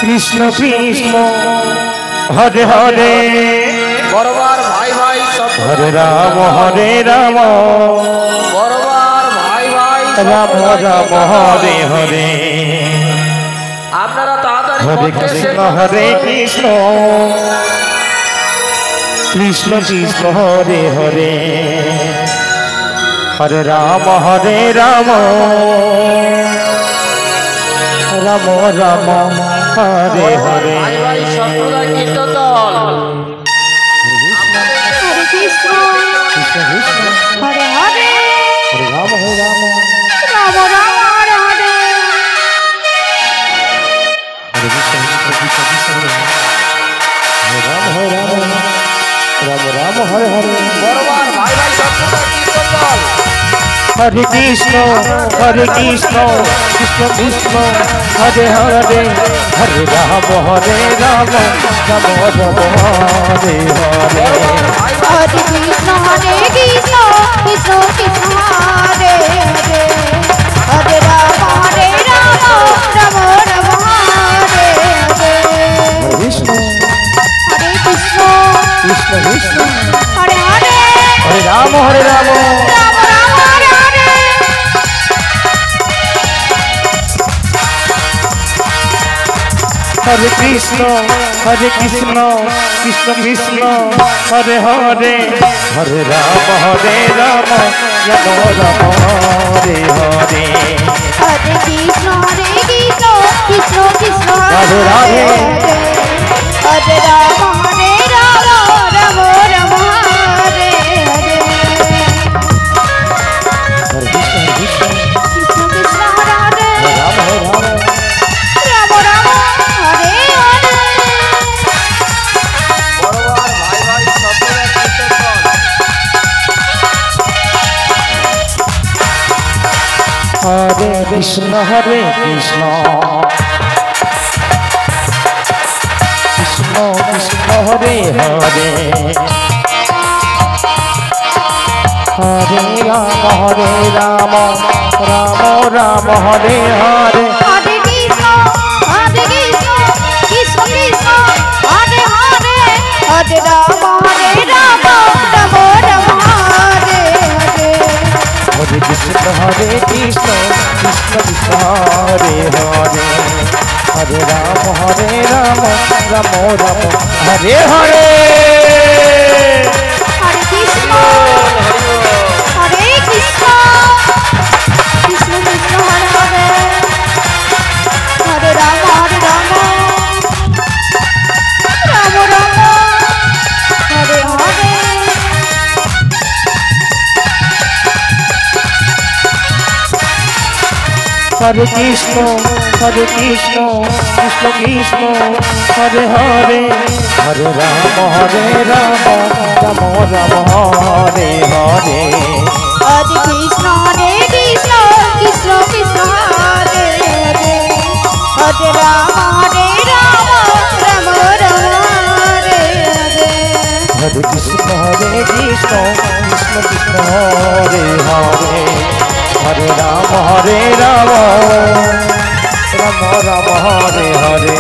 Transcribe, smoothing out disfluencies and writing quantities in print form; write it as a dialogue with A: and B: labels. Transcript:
A: কৃষ্ণ কৃষ্ণ হরে হরে
B: বরবার ভাই ভাই সব
A: হরে রাম
B: বরবার ভাই ভাই
A: রাম রাম হরে হরে
B: আপনারা তাড়াতাড়ি
A: হরে কৃষ্ণ হরে কৃষ্ণ কৃষ্ণ কৃষ্ণ হরে হরে হরে রাম রাম রাম হরে হরে
B: ভাই ভাই সম্প্রদায় কীর্তন দল
C: हरे कृष्ण
A: কৃষ্ণ কৃষ্ণ
C: हरे हरे
A: হরে রাম
C: राम राम हरे हरे
A: हरे कृष्ण कृष्ण कृष्ण हरे राम राम राम हरे हरे
B: বরবার ভাই ভাই সম্প্রদায় কীর্তন দল
A: हरे कृष्ण कृष्ण कृष्ण हरे हरे हरे राम राम राम हरे हरे
C: हरे कृष्ण कृष्ण कृष्ण हरे हरे हरे राम राम राम हरे हरे
A: कृष्ण
C: हरे कृष्ण
A: कृष्ण कृष्ण
C: हरे हरे
A: हरे राम
C: राम राम हरे हरे
A: हरे कृष्ण कृष्ण कृष्ण कृष्ण हरे हरे हरे राम राम राम हरे हरे
C: हरे कृष्ण कृष्ण कृष्ण
A: राधे राधे।
C: हरे राम राम राम हरे हरे
A: हरे कृष्ण कृष्ण
C: कृष्ण कृष्ण हरे हरे
A: राम
C: राम राम हरे हरे
B: বরবার ভাই ভাই সম্প্রদায় কীর্তন দল
A: हरे कृष्ण कृष्ण कृष्ण हरे हरे हरे राम राम राम हरे हरे
C: हरे कृष्ण कृष्ण कृष्ण हरे हरे हरे राम राम राम हरे हरे
A: हरे कृष्ण कृष्ण कृष्ण हरे हरे हरे राम राम राम हरे हरे
C: हरे कृष्ण कृष्ण कृष्ण हरे हरे हरे राम राम राम हरे हरे
A: हरे कृष्ण कृष्ण कृष्ण हरे हरे हरे राम राम राम हरे हरे
C: हरे कृष्ण कृष्ण कृष्ण हरे हरे हरे राम राम हरे हरे
A: हरे कृष्ण कृष्ण कृष्ण हरे हरे हरे राम राम राम हरे हरे